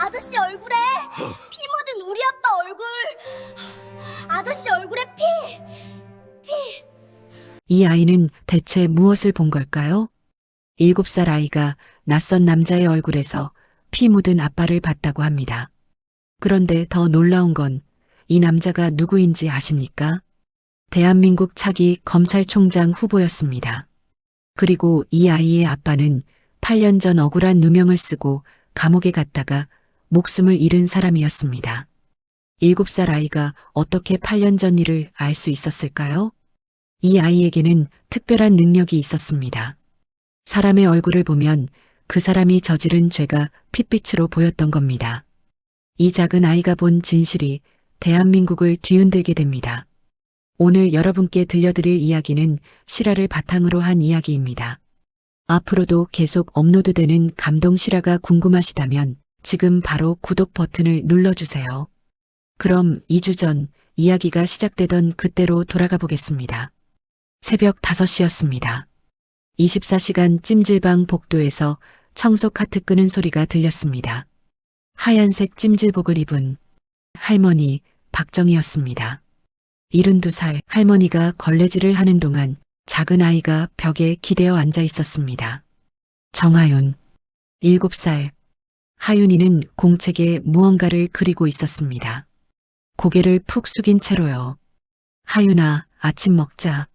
아저씨 얼굴에 피 묻은 우리 아빠 얼굴. 아저씨 얼굴에 피. 이 아이는 대체 무엇을 본 걸까요? 7살 아이가 낯선 남자의 얼굴에서 피 묻은 아빠를 봤다고 합니다. 그런데 더 놀라운 건 이 남자가 누구인지 아십니까? 대한민국 차기 검찰총장 후보였습니다. 그리고 이 아이의 아빠는 8년 전 억울한 누명을 쓰고 감옥에 갔다가 목숨을 잃은 사람이었습니다. 7살 아이가 어떻게 8년 전 일을 알 수 있었을까요? 이 아이에게는 특별한 능력이 있었습니다. 사람의 얼굴을 보면 그 사람이 저지른 죄가 핏빛으로 보였던 겁니다. 이 작은 아이가 본 진실이 대한민국을 뒤흔들게 됩니다. 오늘 여러분께 들려드릴 이야기는 실화를 바탕으로 한 이야기입니다. 앞으로도 계속 업로드되는 감동 실화가 궁금하시다면 지금 바로 구독 버튼을 눌러주세요. 그럼 2주 전 이야기가 시작되던 그때로 돌아가 보겠습니다. 새벽 5시였습니다. 24시간 찜질방 복도에서 청소 카트 끄는 소리가 들렸습니다. 하얀색 찜질복을 입은 할머니 박정희였습니다. 72살 할머니가 걸레질을 하는 동안 작은 아이가 벽에 기대어 앉아 있었습니다. 정하윤, 7살. 하윤이는 공책에 무언가를 그리고 있었습니다. 고개를 푹 숙인 채로요. 하윤아, 아침 먹자.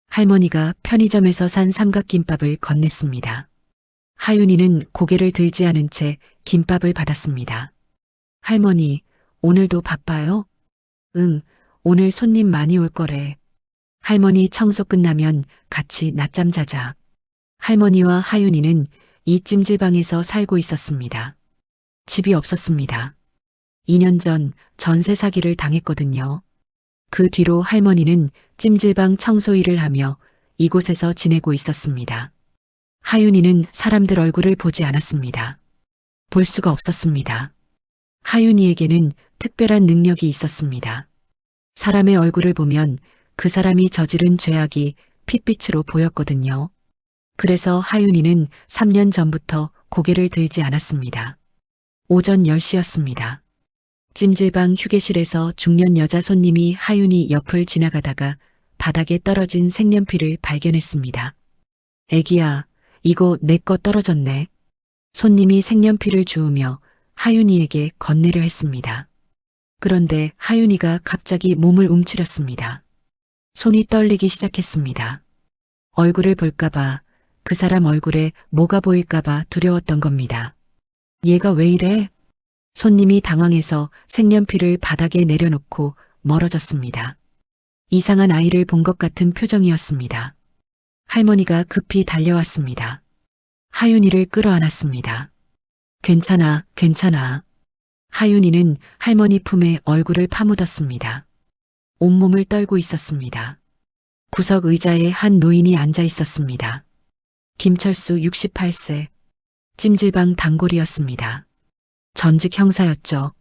할머니가 편의점에서 산 삼각김밥을 건넸습니다. 하윤이는 고개를 들지 않은 채 김밥을 받았습니다. 할머니, 오늘도 바빠요? 응, 오늘 손님 많이 올 거래. 할머니 청소 끝나면 같이 낮잠 자자. 할머니와 하윤이는 이 찜질방에서 살고 있었습니다. 집이 없었습니다. 2년 전 전세 사기를 당했거든요. 그 뒤로 할머니는 찜질방 청소 일을 하며 이곳에서 지내고 있었습니다. 하윤이는 사람들 얼굴을 보지 않았습니다. 볼 수가 없었습니다. 하윤이에게는 특별한 능력이 있었습니다. 사람의 얼굴을 보면 그 사람이 저지른 죄악이 핏빛으로 보였거든요. 그래서 하윤이는 3년 전부터 고개를 들지 않았습니다. 오전 10시였습니다. 찜질방 휴게실에서 중년 여자 손님이 하윤이 옆을 지나가다가 바닥에 떨어진 색연필을 발견했습니다. 애기야, 이거 내 거 떨어졌네. 손님이 색연필을 주우며 하윤이에게 건네려 했습니다. 그런데 하윤이가 갑자기 몸을 움츠렸습니다. 손이 떨리기 시작했습니다. 얼굴을 볼까봐, 그 사람 얼굴에 뭐가 보일까봐 두려웠던 겁니다. 얘가 왜 이래? 손님이 당황해서 색연필을 바닥에 내려놓고 멀어졌습니다. 이상한 아이를 본 것 같은 표정이었습니다. 할머니가 급히 달려왔습니다. 하윤이를 끌어안았습니다. 괜찮아, 괜찮아. 하윤이는 할머니 품에 얼굴을 파묻었습니다. 온몸을 떨고 있었습니다. 구석 의자에 한 노인이 앉아 있었습니다. 김철수 68세. 찜질방 단골이었습니다. 전직 형사였죠.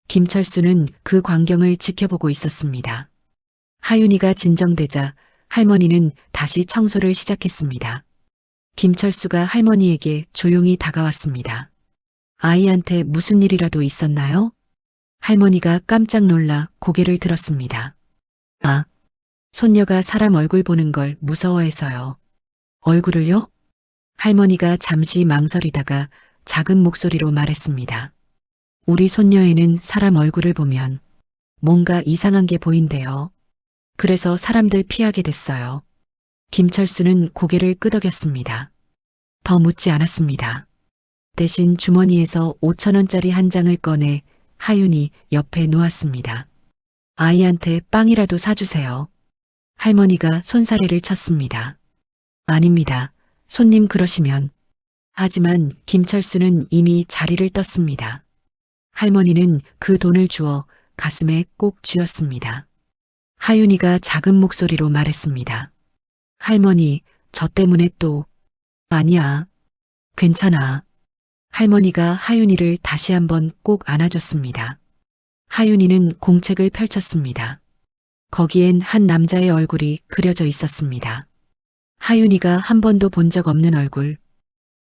김철수는 그 광경을 지켜보고 있었습니다. 하윤이가 진정되자 할머니는 다시 청소를 시작했습니다. 김철수가 할머니에게 조용히 다가왔습니다. 아이한테 무슨 일이라도 있었나요? 할머니가 깜짝 놀라 고개를 들었습니다. 아, 손녀가 사람 얼굴 보는 걸 무서워해서요. 얼굴을요? 할머니가 잠시 망설이다가 작은 목소리로 말했습니다. 우리 손녀에는 사람 얼굴을 보면 뭔가 이상한 게 보인대요. 그래서 사람들 피하게 됐어요. 김철수는 고개를 끄덕였습니다. 더 묻지 않았습니다. 대신 주머니에서 5,000원짜리 한 장을 꺼내 하윤이 옆에 놓았습니다. 아이한테 빵이라도 사주세요. 할머니가 손사래를 쳤습니다. 아닙니다. 손님 그러시면. 하지만 김철수는 이미 자리를 떴습니다. 할머니는 그 돈을 주어 가슴에 꼭 쥐었습니다. 하윤이가 작은 목소리로 말했습니다. 할머니, 저 때문에 또. 아니야. 괜찮아. 할머니가 하윤이를 다시 한번 꼭 안아줬습니다. 하윤이는 공책을 펼쳤습니다. 거기엔 한 남자의 얼굴이 그려져 있었습니다. 하윤이가 한 번도 본 적 없는 얼굴.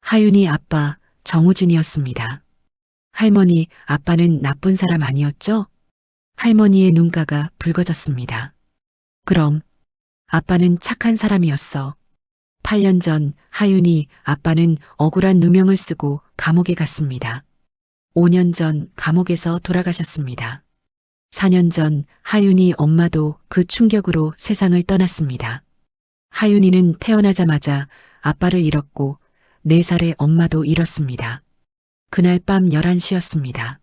하윤이 아빠 정우진이었습니다. 할머니, 아빠는 나쁜 사람 아니었죠? 할머니의 눈가가 붉어졌습니다. 그럼 아빠는 착한 사람이었어. 8년 전 하윤이 아빠는 억울한 누명을 쓰고 감옥에 갔습니다. 5년 전 감옥에서 돌아가셨습니다. 4년 전 하윤이 엄마도 그 충격으로 세상을 떠났습니다. 하윤이는 태어나자마자 아빠를 잃었고 4살의 엄마도 잃었습니다. 그날 밤 11시였습니다.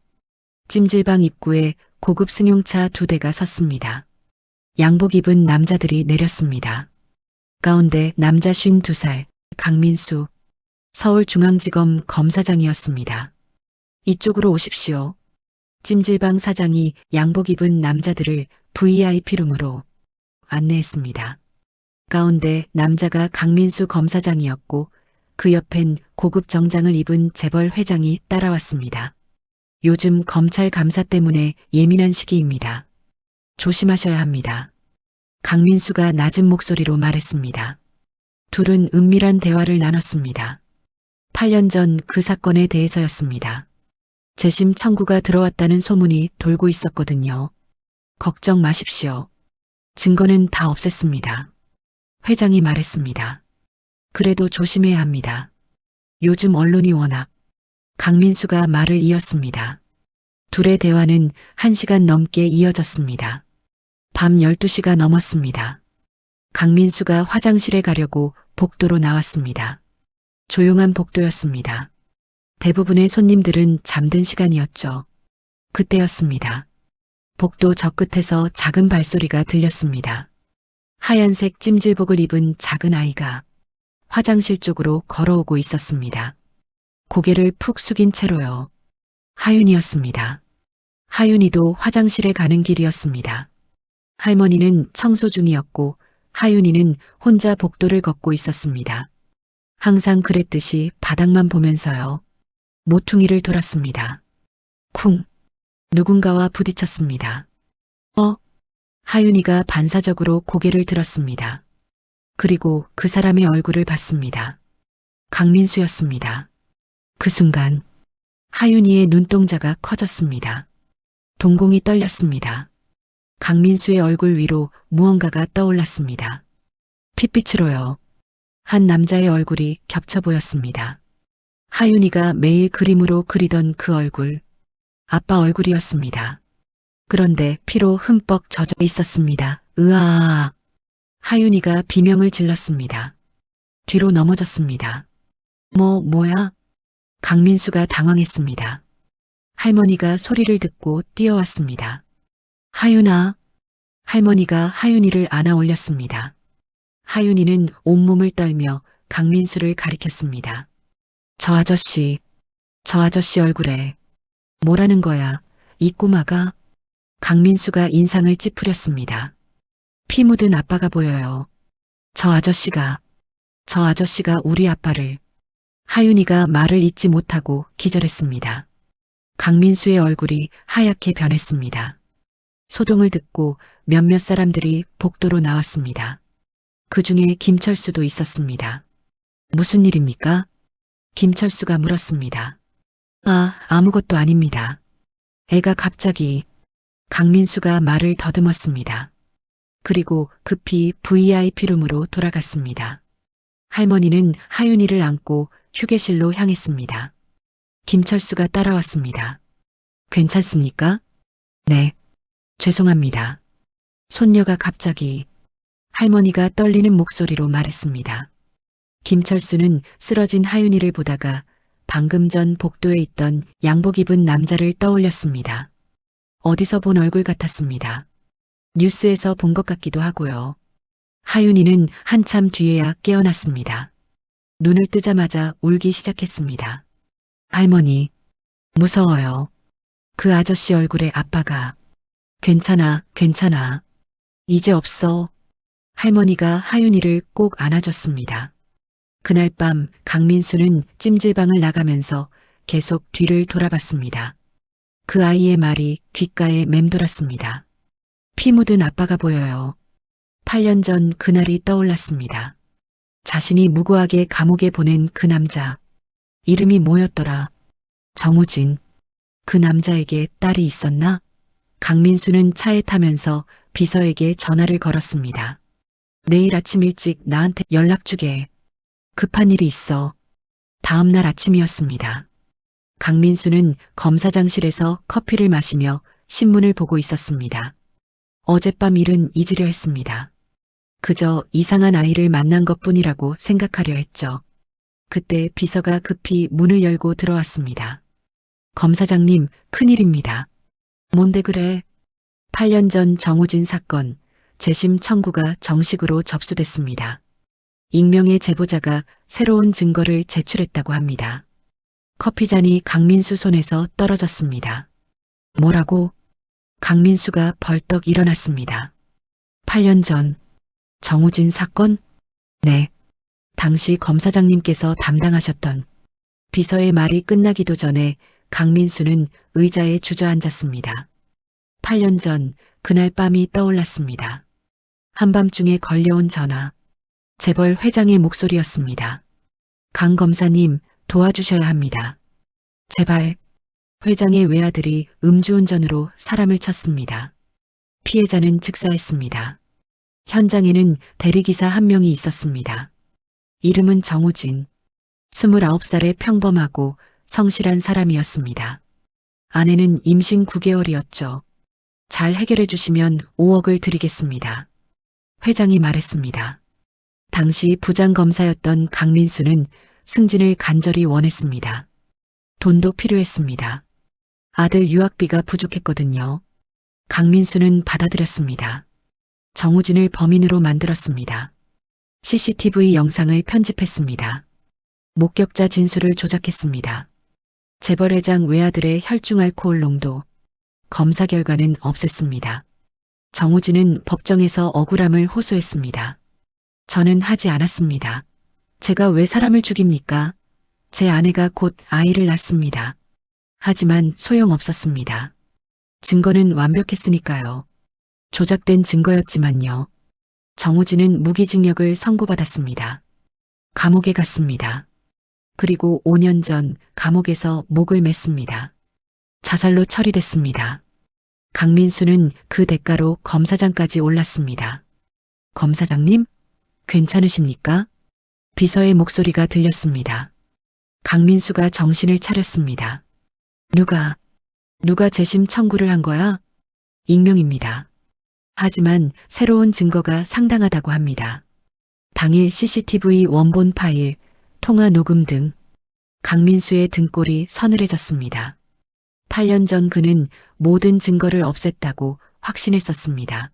찜질방 입구에 고급 승용차 2대가 섰습니다. 양복 입은 남자들이 내렸습니다. 가운데 남자 52살 강민수 서울중앙지검 검사장이었습니다. 이쪽으로 오십시오. 찜질방 사장이 양복 입은 남자들을 VIP룸으로 안내했습니다. 가운데 남자가 강민수 검사장이었고 그 옆엔 고급 정장을 입은 재벌 회장이 따라왔습니다. 요즘 검찰 감사 때문에 예민한 시기입니다. 조심하셔야 합니다. 강민수가 낮은 목소리로 말했습니다. 둘은 은밀한 대화를 나눴습니다. 8년 전 그 사건에 대해서였습니다. 재심 청구가 들어왔다는 소문이 돌고 있었거든요. 걱정 마십시오. 증거는 다 없앴습니다. 회장이 말했습니다. 그래도 조심해야 합니다. 요즘 언론이 워낙. 강민수가 말을 이었습니다. 둘의 대화는 1시간 넘게 이어졌습니다. 밤 12시가 넘었습니다. 강민수가 화장실에 가려고 복도로 나왔습니다. 조용한 복도였습니다. 대부분의 손님들은 잠든 시간이었죠. 그때였습니다. 복도 저 끝에서 작은 발소리가 들렸습니다. 하얀색 찜질복을 입은 작은 아이가 화장실 쪽으로 걸어오고 있었습니다. 고개를 푹 숙인 채로요. 하윤이었습니다. 하윤이도 화장실에 가는 길이었습니다. 할머니는 청소 중이었고 하윤이는 혼자 복도를 걷고 있었습니다. 항상 그랬듯이 바닥만 보면서요. 모퉁이를 돌았습니다. 쿵! 누군가와 부딪혔습니다. 하윤이가 반사적으로 고개를 들었습니다. 그리고 그 사람의 얼굴을 봤습니다. 강민수였습니다. 그 순간 하윤이의 눈동자가 커졌습니다. 동공이 떨렸습니다. 강민수의 얼굴 위로 무언가가 떠올랐습니다. 핏빛으로요. 한 남자의 얼굴이 겹쳐 보였습니다. 하윤이가 매일 그림으로 그리던 그 얼굴, 아빠 얼굴이었습니다. 그런데 피로 흠뻑 젖어 있었습니다. 으아! 하윤이가 비명을 질렀습니다. 뒤로 넘어졌습니다. 뭐야? 강민수가 당황했습니다. 할머니가 소리를 듣고 뛰어왔습니다. 하윤아. 할머니가 하윤이를 안아 올렸습니다. 하윤이는 온몸을 떨며 강민수를 가리켰습니다. 저 아저씨 얼굴에 뭐라는 거야, 이 꼬마가? 강민수가 인상을 찌푸렸습니다. 피 묻은 아빠가 보여요. 저 아저씨가 우리 아빠를. 하윤이가 말을 잇지 못하고 기절했습니다. 강민수의 얼굴이 하얗게 변했습니다. 소동을 듣고 몇몇 사람들이 복도로 나왔습니다. 그 중에 김철수도 있었습니다. 무슨 일입니까? 김철수가 물었습니다. 아무것도 아닙니다. 애가 갑자기. 강민수가 말을 더듬었습니다. 그리고 급히 VIP룸으로 돌아갔습니다. 할머니는 하윤이를 안고 휴게실로 향했습니다. 김철수가 따라왔습니다. 괜찮습니까? 네. 죄송합니다. 손녀가 갑자기. 할머니가 떨리는 목소리로 말했습니다. 김철수는 쓰러진 하윤이를 보다가 방금 전 복도에 있던 양복 입은 남자를 떠올렸습니다. 어디서 본 얼굴 같았습니다. 뉴스에서 본 것 같기도 하고요. 하윤이는 한참 뒤에야 깨어났습니다. 눈을 뜨자마자 울기 시작했습니다. 할머니, 무서워요. 그 아저씨 얼굴에 아빠가. 괜찮아. 이제 없어. 할머니가 하윤이를 꼭 안아줬습니다. 그날 밤 강민수는 찜질방을 나가면서 계속 뒤를 돌아봤습니다. 그 아이의 말이 귓가에 맴돌았습니다. 피 묻은 아빠가 보여요. 8년 전 그날이 떠올랐습니다. 자신이 무고하게 감옥에 보낸 그 남자. 이름이 뭐였더라? 정우진. 그 남자에게 딸이 있었나? 강민수는 차에 타면서 비서에게 전화를 걸었습니다. 내일 아침 일찍 나한테 연락 주게. 급한 일이 있어. 다음 날 아침이었습니다. 강민수는 검사장실에서 커피를 마시며 신문을 보고 있었습니다. 어젯밤 일은 잊으려 했습니다. 그저 이상한 아이를 만난 것뿐이라고 생각하려 했죠. 그때 비서가 급히 문을 열고 들어왔습니다. 검사장님, 큰일입니다. 뭔데 그래? 8년 전 정우진 사건, 재심 청구가 정식으로 접수됐습니다. 익명의 제보자가 새로운 증거를 제출했다고 합니다. 커피잔이 강민수 손에서 떨어졌습니다. 뭐라고? 강민수가 벌떡 일어났습니다. 8년 전, 정우진 사건? 네. 당시 검사장님께서 담당하셨던. 비서의 말이 끝나기도 전에 강민수는 의자에 주저앉았습니다. 8년 전 그날 밤이 떠올랐습니다. 한밤중에 걸려온 전화. 재벌 회장의 목소리였습니다. 강 검사님, 도와주셔야 합니다. 제발. 회장의 외아들이 음주운전으로 사람을 쳤습니다. 피해자는 즉사했습니다. 현장에는 대리기사 한 명이 있었습니다. 이름은 정우진. 29살의 평범하고 성실한 사람이었습니다. 아내는 임신 9개월이었죠. 잘 해결해 주시면 5억을 드리겠습니다. 회장이 말했습니다. 당시 부장검사였던 강민수는 승진을 간절히 원했습니다. 돈도 필요했습니다. 아들 유학비가 부족했거든요. 강민수는 받아들였습니다. 정우진을 범인으로 만들었습니다. CCTV 영상을 편집했습니다. 목격자 진술을 조작했습니다. 재벌회장 외아들의 혈중 알코올 농도, 검사 결과는 없앴습니다. 정우진은 법정에서 억울함을 호소했습니다. 저는 하지 않았습니다. 제가 왜 사람을 죽입니까? 제 아내가 곧 아이를 낳습니다. 하지만 소용없었습니다. 증거는 완벽했으니까요. 조작된 증거였지만요. 정우진은 무기징역을 선고받았습니다. 감옥에 갔습니다. 그리고 5년 전 감옥에서 목을 맸습니다. 자살로 처리됐습니다. 강민수는 그 대가로 검사장까지 올랐습니다. 검사장님? 괜찮으십니까? 비서의 목소리가 들렸습니다. 강민수가 정신을 차렸습니다. 누가 재심 청구를 한 거야? 익명입니다. 하지만 새로운 증거가 상당하다고 합니다. 당일 CCTV 원본 파일, 통화 녹음 등 강민수의 등골이 서늘해졌습니다. 8년 전 그는 모든 증거를 없앴다고 확신했었습니다.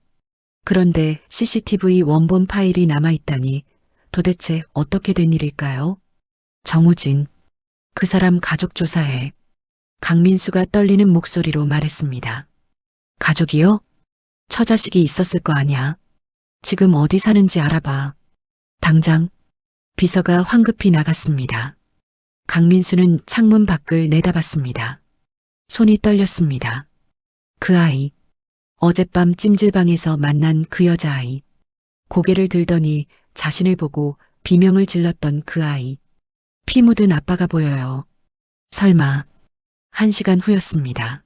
그런데 CCTV 원본 파일이 남아있다니 도대체 어떻게 된 일일까요? 정우진, 그 사람 가족 조사해. 강민수가 떨리는 목소리로 말했습니다. 가족이요? 처자식이 있었을 거 아냐. 지금 어디 사는지 알아봐. 당장. 비서가 황급히 나갔습니다. 강민수는 창문 밖을 내다봤습니다. 손이 떨렸습니다. 그 아이. 어젯밤 찜질방에서 만난 그 여자아이. 고개를 들더니 자신을 보고 비명을 질렀던 그 아이. 피 묻은 아빠가 보여요. 설마. 1시간 후였습니다.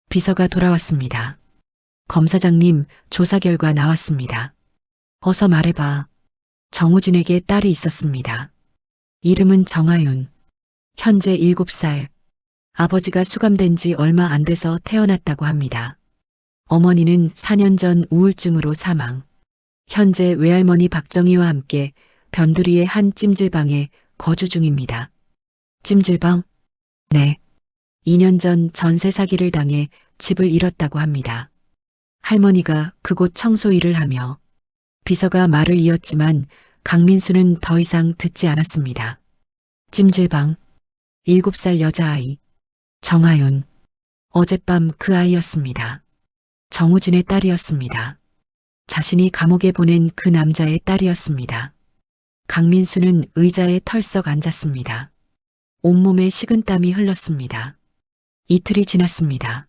비서가 돌아왔습니다. 검사장님, 조사 결과 나왔습니다. 어서 말해봐. 정우진에게 딸이 있었습니다. 이름은 정하윤. 현재 7살. 아버지가 수감된 지 얼마 안 돼서 태어났다고 합니다. 어머니는 4년 전 우울증으로 사망. 현재 외할머니 박정희와 함께 변두리의 한 찜질방에 거주 중입니다. 찜질방? 네. 2년 전 전세 사기를 당해 집을 잃었다고 합니다. 할머니가 그곳 청소 일을 하며. 비서가 말을 이었지만 강민수는 더 이상 듣지 않았습니다. 찜질방. 7살 여자아이. 정하윤. 어젯밤 그 아이였습니다. 정우진의 딸이었습니다. 자신이 감옥에 보낸 그 남자의 딸이었습니다. 강민수는 의자에 털썩 앉았습니다. 온몸에 식은땀이 흘렀습니다. 이틀이 지났습니다.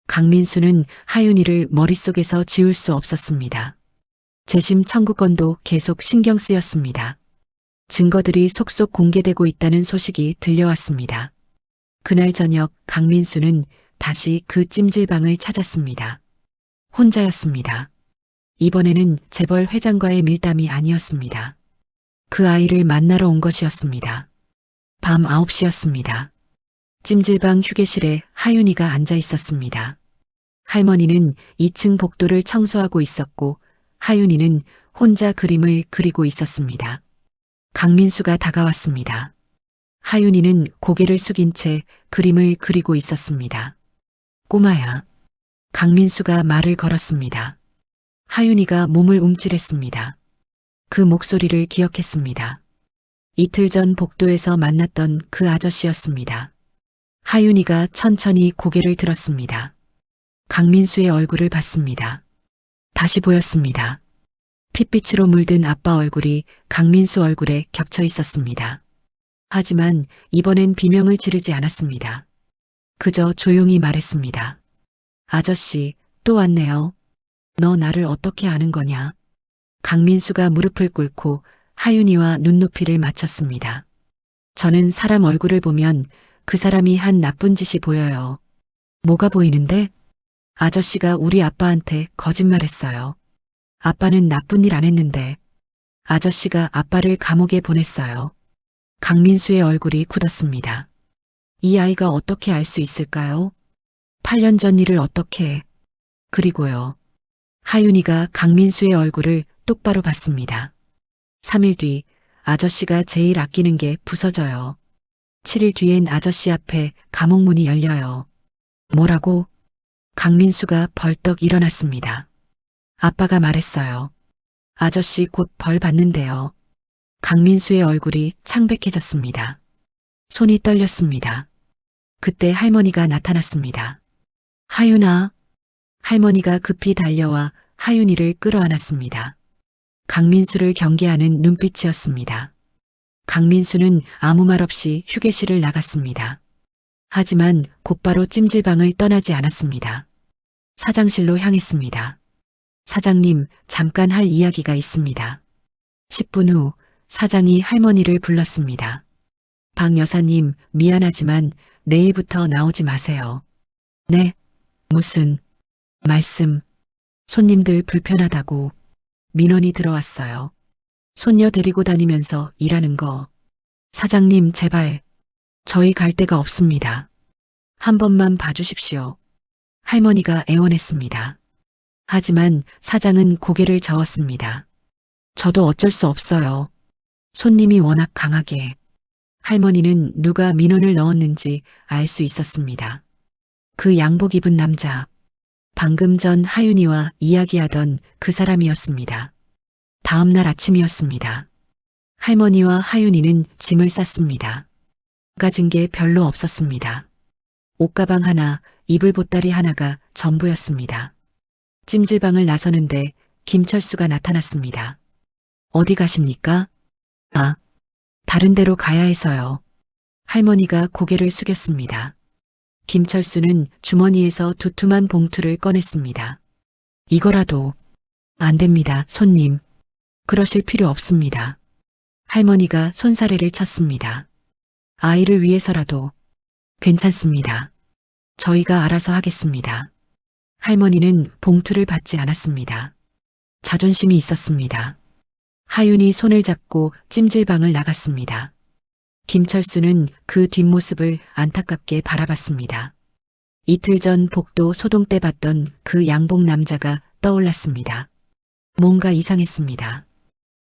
강민수는 하윤이를 머릿속에서 지울 수 없었습니다. 재심 청구건도 계속 신경 쓰였습니다. 증거들이 속속 공개되고 있다는 소식이 들려왔습니다. 그날 저녁 강민수는 다시 그 찜질방을 찾았습니다. 혼자였습니다. 이번에는 재벌 회장과의 밀담이 아니었습니다. 그 아이를 만나러 온 것이었습니다. 밤 9시였습니다. 찜질방 휴게실에 하윤이가 앉아 있었습니다. 할머니는 2층 복도를 청소하고 있었고 하윤이는 혼자 그림을 그리고 있었습니다. 강민수가 다가왔습니다. 하윤이는 고개를 숙인 채 그림을 그리고 있었습니다. 꼬마야. 강민수가 말을 걸었습니다. 하윤이가 몸을 움찔했습니다. 그 목소리를 기억했습니다. 이틀 전 복도에서 만났던 그 아저씨였습니다. 하윤이가 천천히 고개를 들었습니다. 강민수의 얼굴을 봤습니다. 다시 보였습니다. 핏빛으로 물든 아빠 얼굴이 강민수 얼굴에 겹쳐 있었습니다. 하지만 이번엔 비명을 지르지 않았습니다. 그저 조용히 말했습니다. 아저씨, 또 왔네요. 너 나를 어떻게 아는 거냐? 강민수가 무릎을 꿇고 하윤이와 눈높이를 맞췄습니다. 저는 사람 얼굴을 보면 그 사람이 한 나쁜 짓이 보여요. 뭐가 보이는데? 아저씨가 우리 아빠한테 거짓말했어요. 아빠는 나쁜 일 안 했는데 아저씨가 아빠를 감옥에 보냈어요. 강민수의 얼굴이 굳었습니다. 이 아이가 어떻게 알 수 있을까요? 8년 전 일을 어떻게... 그리고요. 하윤이가 강민수의 얼굴을 똑바로 봤습니다. 3일 뒤 아저씨가 제일 아끼는 게 부서져요. 7일 뒤엔 아저씨 앞에 감옥문이 열려요. 뭐라고? 강민수가 벌떡 일어났습니다. 아빠가 말했어요. 아저씨 곧 벌 받는데요. 강민수의 얼굴이 창백해졌습니다. 손이 떨렸습니다. 그때 할머니가 나타났습니다. 하윤아. 할머니가 급히 달려와 하윤이를 끌어안았습니다. 강민수를 경계하는 눈빛이었습니다. 강민수는 아무 말 없이 휴게실을 나갔습니다. 하지만 곧바로 찜질방을 떠나지 않았습니다. 사장실로 향했습니다. 사장님, 잠깐 할 이야기가 있습니다. 10분 후 사장이 할머니를 불렀습니다. 박 여사님, 미안하지만 내일부터 나오지 마세요. 네? 무슨 말씀? 손님들 불편하다고 민원이 들어왔어요. 손녀 데리고 다니면서 일하는 거. 사장님, 제발. 저희 갈 데가 없습니다. 한 번만 봐주십시오. 할머니가 애원했습니다. 하지만 사장은 고개를 저었습니다. 저도 어쩔 수 없어요. 손님이 워낙 강하게. 할머니는 누가 민원을 넣었는지 알 수 있었습니다. 그 양복 입은 남자. 방금 전 하윤이와 이야기하던 그 사람이었습니다. 다음 날 아침이었습니다. 할머니와 하윤이는 짐을 쌌습니다. 가진 게 별로 없었습니다. 옷가방 하나, 이불 보따리 하나가 전부였습니다. 찜질방을 나서는데 김철수가 나타났습니다. 어디 가십니까? 아, 다른 데로 가야 해서요. 할머니가 고개를 숙였습니다. 김철수는 주머니에서 두툼한 봉투를 꺼냈습니다. 이거라도. 안 됩니다, 손님. 그러실 필요 없습니다. 할머니가 손사래를 쳤습니다. 아이를 위해서라도. 괜찮습니다. 저희가 알아서 하겠습니다. 할머니는 봉투를 받지 않았습니다. 자존심이 있었습니다. 하윤이 손을 잡고 찜질방을 나갔습니다. 김철수는 그 뒷모습을 안타깝게 바라봤습니다. 이틀 전 복도 소동 때 봤던 그 양복 남자가 떠올랐습니다. 뭔가 이상했습니다.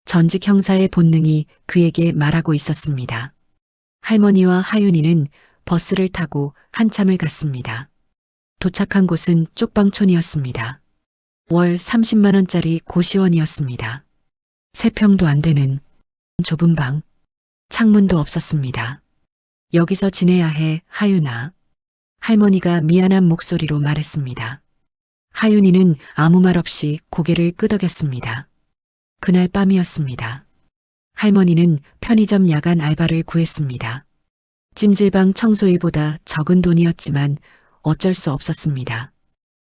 전직 형사의 본능이 그에게 말하고 있었습니다. 할머니와 하윤이는 버스를 타고 한참을 갔습니다. 도착한 곳은 쪽방촌이었습니다. 월 30만 원짜리 고시원이었습니다. 3평도 안 되는 좁은 방. 창문도 없었습니다. 여기서 지내야 해, 하윤아. 할머니가 미안한 목소리로 말했습니다. 하윤이는 아무 말 없이 고개를 끄덕였습니다. 그날 밤이었습니다. 할머니는 편의점 야간 알바를 구했습니다. 찜질방 청소일보다 적은 돈이었지만 어쩔 수 없었습니다.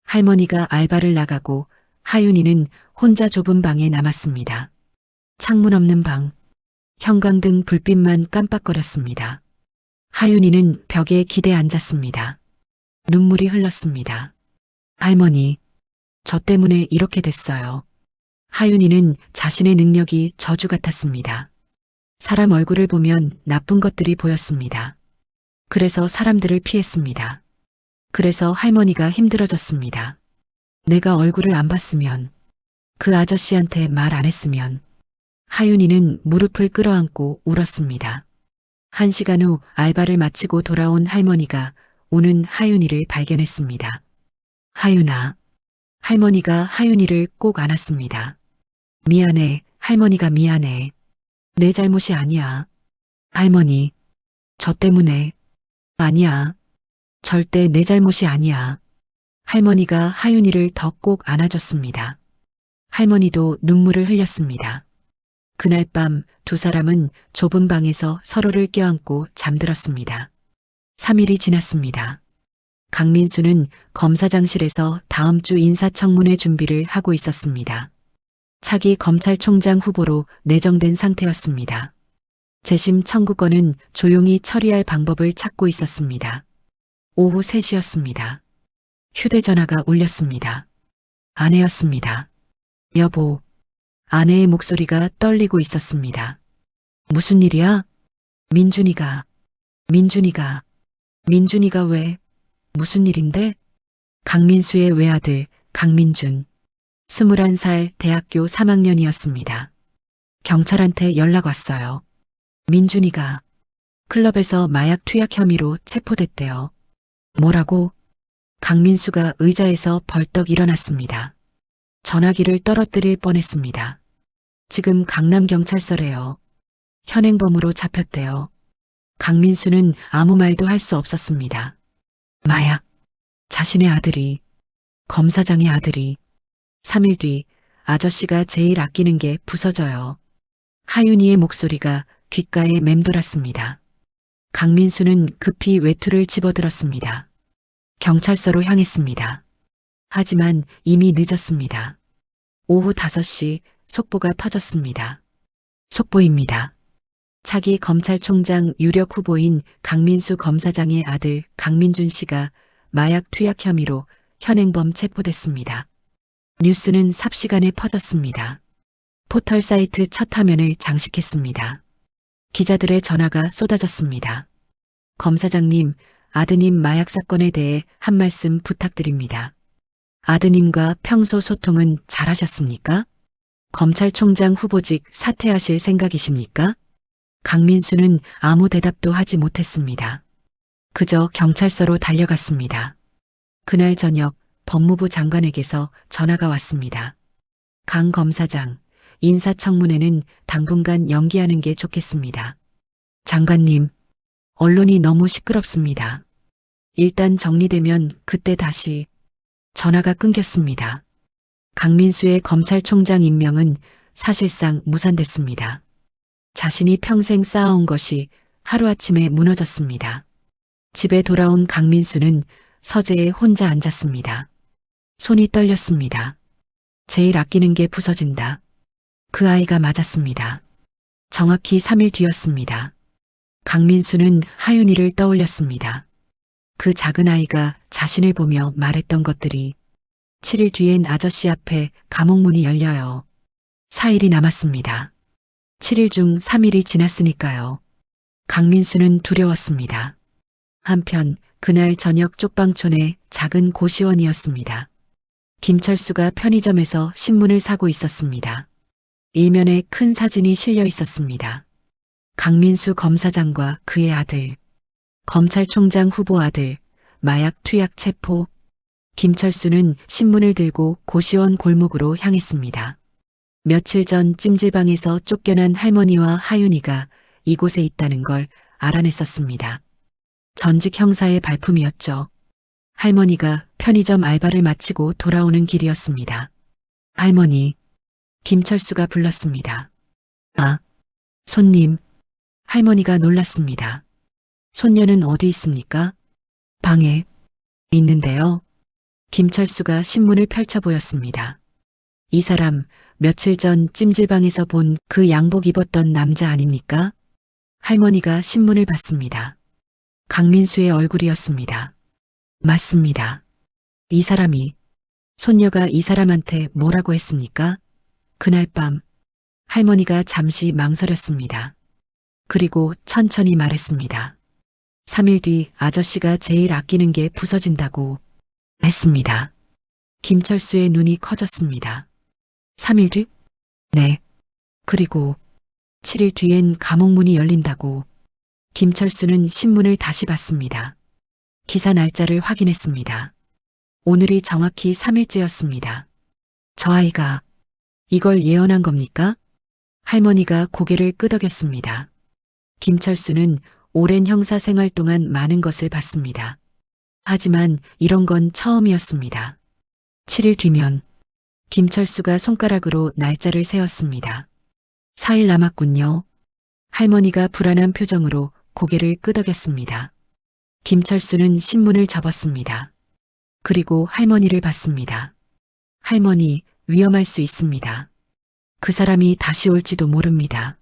할머니가 알바를 나가고 하윤이는 혼자 좁은 방에 남았습니다. 창문 없는 방. 형광등 불빛만 깜빡거렸습니다. 하윤이는 벽에 기대 앉았습니다. 눈물이 흘렀습니다. 할머니, 저 때문에 이렇게 됐어요. 하윤이는 자신의 능력이 저주 같았습니다. 사람 얼굴을 보면 나쁜 것들이 보였습니다. 그래서 사람들을 피했습니다. 그래서 할머니가 힘들어졌습니다. 내가 얼굴을 안 봤으면, 그 아저씨한테 말 안 했으면. 하윤이는 무릎을 끌어안고 울었습니다. 1시간 후 알바를 마치고 돌아온 할머니가 우는 하윤이를 발견했습니다. 하윤아. 할머니가 하윤이를 꼭 안았습니다. 미안해, 할머니가 미안해. 내 잘못이 아니야. 할머니, 저 때문에. 아니야. 절대 내 잘못이 아니야. 할머니가 하윤이를 더 꼭 안아줬습니다. 할머니도 눈물을 흘렸습니다. 그날 밤 두 사람은 좁은 방에서 서로를 껴안고 잠들었습니다. 3일이 지났습니다. 강민수는 검사장실에서 다음 주 인사청문회 준비를 하고 있었습니다. 차기 검찰총장 후보로 내정된 상태였습니다. 재심 청구권은 조용히 처리할 방법을 찾고 있었습니다. 오후 3시였습니다. 휴대전화가 울렸습니다. 아내였습니다. 여보. 아내의 목소리가 떨리고 있었습니다. 무슨 일이야? 민준이가 왜? 무슨 일인데? 강민수의 외아들 강민준. 21살 대학교 3학년이었습니다. 경찰한테 연락 왔어요. 민준이가 클럽에서 마약 투약 혐의로 체포됐대요. 뭐라고? 강민수가 의자에서 벌떡 일어났습니다. 전화기를 떨어뜨릴 뻔했습니다. 지금 강남경찰서래요. 현행범으로 잡혔대요. 강민수는 아무 말도 할 수 없었습니다. 마약. 자신의 아들이, 검사장의 아들이. 3일 뒤 아저씨가 제일 아끼는 게 부서져요. 하윤이의 목소리가 귓가에 맴돌았습니다. 강민수는 급히 외투를 집어들었습니다. 경찰서로 향했습니다. 하지만 이미 늦었습니다. 오후 5시 속보가 터졌습니다. 속보입니다. 차기 검찰총장 유력 후보인 강민수 검사장의 아들 강민준 씨가 마약 투약 혐의로 현행범 체포됐습니다. 뉴스는 삽시간에 퍼졌습니다. 포털 사이트 첫 화면을 장식했습니다. 기자들의 전화가 쏟아졌습니다. 검사장님, 아드님 마약 사건에 대해 한 말씀 부탁드립니다. 아드님과 평소 소통은 잘하셨습니까? 검찰총장 후보직 사퇴하실 생각이십니까? 강민수는 아무 대답도 하지 못했습니다. 그저 경찰서로 달려갔습니다. 그날 저녁 법무부 장관에게서 전화가 왔습니다. 강 검사장, 인사청문회는 당분간 연기하는 게 좋겠습니다. 장관님, 언론이 너무 시끄럽습니다. 일단 정리되면 그때 다시. 전화가 끊겼습니다. 강민수의 검찰총장 임명은 사실상 무산됐습니다. 자신이 평생 쌓아온 것이 하루아침에 무너졌습니다. 집에 돌아온 강민수는 서재에 혼자 앉았습니다. 손이 떨렸습니다. 제일 아끼는 게 부서진다. 그 아이가 맞았습니다. 정확히 3일 뒤였습니다. 강민수는 하윤이를 떠올렸습니다. 그 작은 아이가 자신을 보며 말했던 것들이. 7일 뒤엔 아저씨 앞에 감옥문이 열려요. 4일이 남았습니다. 7일 중 3일이 지났으니까요. 강민수는 두려웠습니다. 한편 그날 저녁 쪽방촌의 작은 고시원이었습니다. 김철수가 편의점에서 신문을 사고 있었습니다. 일면에 큰 사진이 실려 있었습니다. 강민수 검사장과 그의 아들, 검찰총장 후보 아들, 마약 투약 체포. 김철수는 신문을 들고 고시원 골목으로 향했습니다. 며칠 전 찜질방에서 쫓겨난 할머니와 하윤이가 이곳에 있다는 걸 알아냈었습니다. 전직 형사의 발품이었죠. 할머니가 편의점 알바를 마치고 돌아오는 길이었습니다. 할머니, 김철수가 불렀습니다. 아, 손님. 할머니가 놀랐습니다. 손녀는 어디 있습니까? 방에 있는데요. 김철수가 신문을 펼쳐 보였습니다. 이 사람 며칠 전 찜질방에서 본 그 양복 입었던 남자 아닙니까? 할머니가 신문을 봤습니다. 강민수의 얼굴이었습니다. 맞습니다. 이 사람이, 손녀가 이 사람한테 뭐라고 했습니까? 그날 밤 할머니가 잠시 망설였습니다. 그리고 천천히 말했습니다. 3일 뒤 아저씨가 제일 아끼는 게 부서진다고 했습니다. 김철수의 눈이 커졌습니다. 3일 뒤? 네. 그리고 7일 뒤엔 감옥문이 열린다고. 김철수는 신문을 다시 봤습니다. 기사 날짜를 확인했습니다. 오늘이 정확히 3일째였습니다. 저 아이가 이걸 예언한 겁니까? 할머니가 고개를 끄덕였습니다. 김철수는 오랜 형사 생활 동안 많은 것을 봤습니다. 하지만 이런 건 처음이었습니다. 7일 뒤면 김철수가 손가락으로 날짜를 세었습니다. 4일 남았군요. 할머니가 불안한 표정으로 고개를 끄덕였습니다. 김철수는 신문을 접었습니다. 그리고 할머니를 봤습니다. 할머니, 위험할 수 있습니다. 그 사람이 다시 올지도 모릅니다.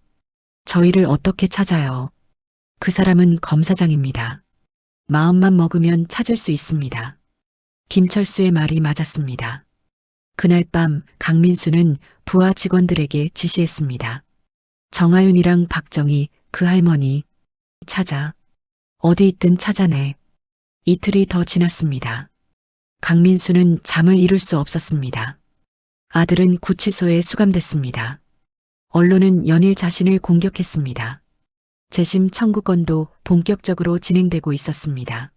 저희를 어떻게 찾아요? 그 사람은 검사장입니다. 마음만 먹으면 찾을 수 있습니다. 김철수의 말이 맞았습니다. 그날 밤 강민수는 부하 직원들에게 지시했습니다. 정하윤이랑 박정희, 그 할머니 찾아. 어디 있든 찾아내. 이틀이 더 지났습니다. 강민수는 잠을 이룰 수 없었습니다. 아들은 구치소에 수감됐습니다. 언론은 연일 자신을 공격했습니다. 재심 청구건도 본격적으로 진행되고 있었습니다.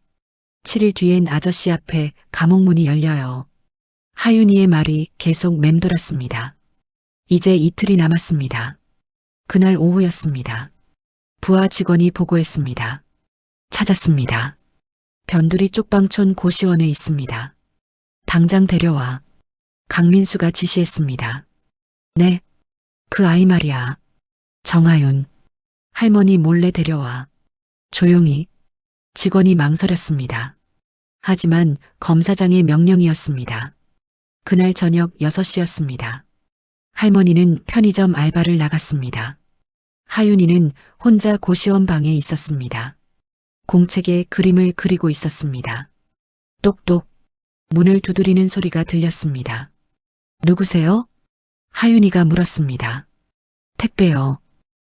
7일 뒤엔 아저씨 앞에 감옥문이 열려요. 하윤이의 말이 계속 맴돌았습니다. 이제 이틀이 남았습니다. 그날 오후였습니다. 부하 직원이 보고했습니다. 찾았습니다. 변두리 쪽방촌 고시원에 있습니다. 당장 데려와. 강민수가 지시했습니다. 네, 그 아이 말이야. 정하윤. 할머니 몰래 데려와. 조용히. 직원이 망설였습니다. 하지만 검사장의 명령이었습니다. 그날 저녁 6시였습니다. 할머니는 편의점 알바를 나갔습니다. 하윤이는 혼자 고시원 방에 있었습니다. 공책에 그림을 그리고 있었습니다. 똑똑. 문을 두드리는 소리가 들렸습니다. 누구세요? 하윤이가 물었습니다. 택배요.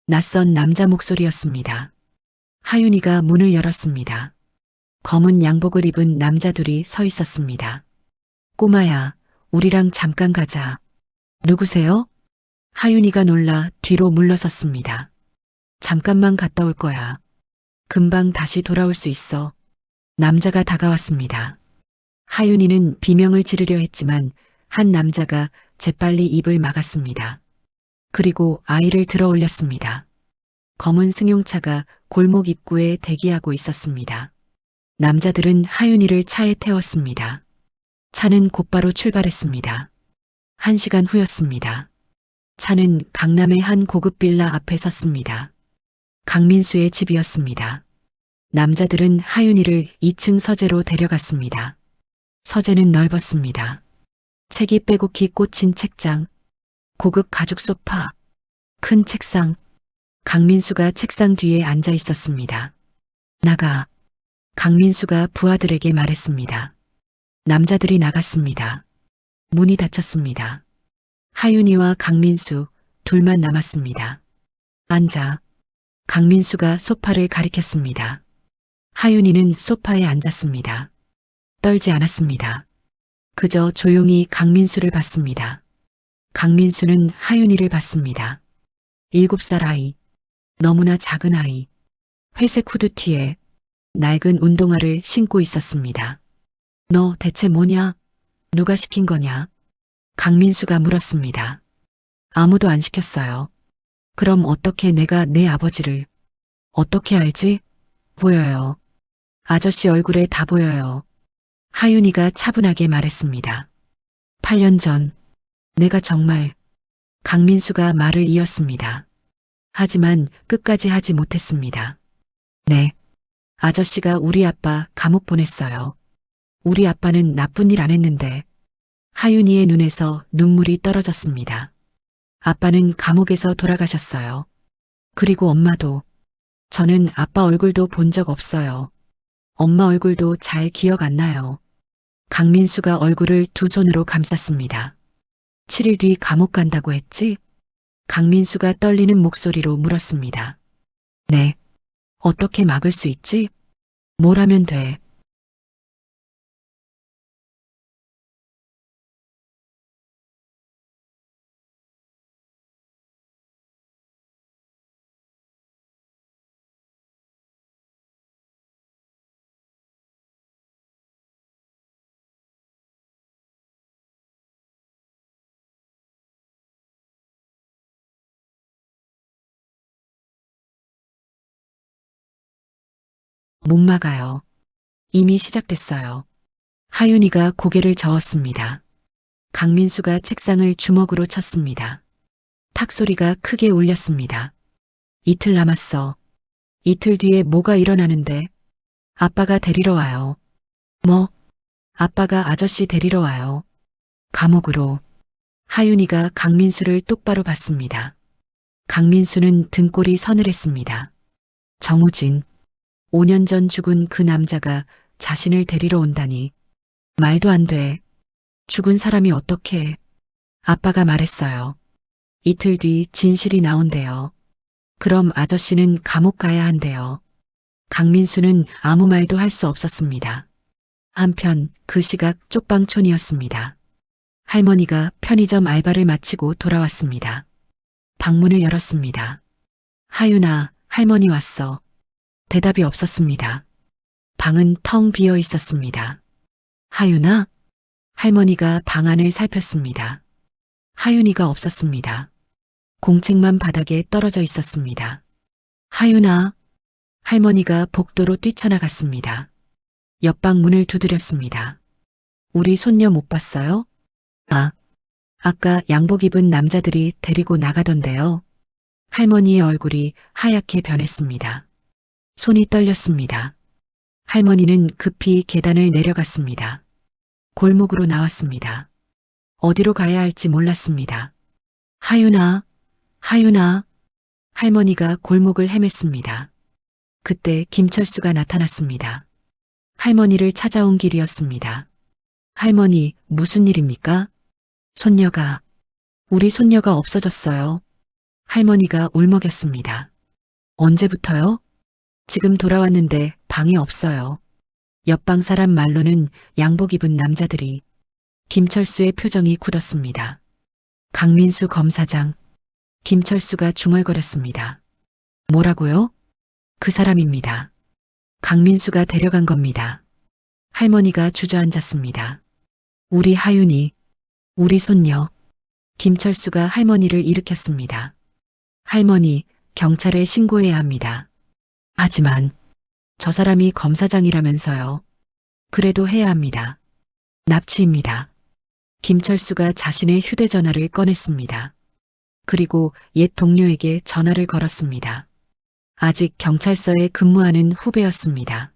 낯선 남자 목소리였습니다. 하윤이가 문을 열었습니다. 검은 양복을 입은 남자들이 서 있었습니다. 꼬마야, 우리랑 잠깐 가자. 누구세요? 하윤이가 놀라 뒤로 물러섰습니다. 잠깐만 갔다 올 거야. 금방 다시 돌아올 수 있어. 남자가 다가왔습니다. 하윤이는 비명을 지르려 했지만 한 남자가 재빨리 입을 막았습니다. 그리고 아이를 들어 올렸습니다. 검은 승용차가 골목 입구에 대기하고 있었습니다. 남자들은 하윤이를 차에 태웠습니다. 차는 곧바로 출발했습니다. 1시간 후였습니다. 차는 강남의 한 고급 빌라 앞에 섰습니다. 강민수의 집이었습니다. 남자들은 하윤이를 2층 서재로 데려갔습니다. 서재는 넓었습니다. 책이 빼곡히 꽂힌 책장, 고급 가죽 소파, 큰 책상. 강민수가 책상 뒤에 앉아 있었습니다. 나가. 강민수가 부하들에게 말했습니다. 남자들이 나갔습니다. 문이 닫혔습니다. 하윤이와 강민수 둘만 남았습니다. 앉아. 강민수가 소파를 가리켰습니다. 하윤이는 소파에 앉았습니다. 떨지 않았습니다. 그저 조용히 강민수를 봤습니다. 강민수는 하윤이를 봤습니다. 7살 아이. 너무나 작은 아이. 회색 후드티에 낡은 운동화를 신고 있었습니다. 너 대체 뭐냐? 누가 시킨 거냐? 강민수가 물었습니다. 아무도 안 시켰어요. 그럼 어떻게 내가 내 아버지를 어떻게 알지? 보여요. 아저씨 얼굴에 다 보여요. 하윤이가 차분하게 말했습니다. 8년 전 내가 정말. 강민수가 말을 이었습니다. 하지만 끝까지 하지 못했습니다. 네. 아저씨가 우리 아빠 감옥 보냈어요. 우리 아빠는 나쁜 일 안 했는데. 하윤이의 눈에서 눈물이 떨어졌습니다. 아빠는 감옥에서 돌아가셨어요. 그리고 엄마도. 저는 아빠 얼굴도 본 적 없어요. 엄마 얼굴도 잘 기억 안 나요. 강민수가 얼굴을 두 손으로 감쌌습니다. 7일 뒤 감옥 간다고 했지? 강민수가 떨리는 목소리로 물었습니다. 네. 어떻게 막을 수 있지? 뭘 하면 돼? 못 막아요. 이미 시작됐어요. 하윤이가 고개를 저었습니다. 강민수가 책상을 주먹으로 쳤습니다. 탁 소리가 크게 울렸습니다. 이틀 남았어. 이틀 뒤에 뭐가 일어나는데? 아빠가 데리러 와요. 뭐? 아빠가 아저씨 데리러 와요. 감옥으로. 하윤이가 강민수를 똑바로 봤습니다. 강민수는 등골이 서늘했습니다. 정우진. 5년 전 죽은 그 남자가 자신을 데리러 온다니. 말도 안 돼. 죽은 사람이 어떻게. 아빠가 말했어요. 이틀 뒤 진실이 나온대요. 그럼 아저씨는 감옥 가야 한대요. 강민수는 아무 말도 할 수 없었습니다. 한편 그 시각 쪽방촌이었습니다. 할머니가 편의점 알바를 마치고 돌아왔습니다. 방문을 열었습니다. 하윤아, 할머니 왔어. 대답이 없었습니다. 방은 텅 비어 있었습니다. 하윤아? 할머니가 방 안을 살폈습니다. 하윤이가 없었습니다. 공책만 바닥에 떨어져 있었습니다. 하윤아? 할머니가 복도로 뛰쳐나갔습니다. 옆방 문을 두드렸습니다. 우리 손녀 못 봤어요? 아까 양복 입은 남자들이 데리고 나가던데요. 할머니의 얼굴이 하얗게 변했습니다. 손이 떨렸습니다. 할머니는 급히 계단을 내려갔습니다. 골목으로 나왔습니다. 어디로 가야 할지 몰랐습니다. 하윤아, 하윤아. 할머니가 골목을 헤맸습니다. 그때 김철수가 나타났습니다. 할머니를 찾아온 길이었습니다. 할머니, 무슨 일입니까? 우리 손녀가 없어졌어요. 할머니가 울먹였습니다. 언제부터요? 지금 돌아왔는데 방이 없어요. 옆방 사람 말로는 양복 입은 남자들이. 김철수의 표정이 굳었습니다. 강민수 검사장. 김철수가 중얼거렸습니다. 뭐라고요? 그 사람입니다. 강민수가 데려간 겁니다. 할머니가 주저앉았습니다. 우리 하윤이, 우리 손녀. 김철수가 할머니를 일으켰습니다. 할머니, 경찰에 신고해야 합니다. 하지만 저 사람이 검사장이라면서요. 그래도 해야 합니다. 납치입니다. 김철수가 자신의 휴대전화를 꺼냈습니다. 그리고 옛 동료에게 전화를 걸었습니다. 아직 경찰서에 근무하는 후배였습니다.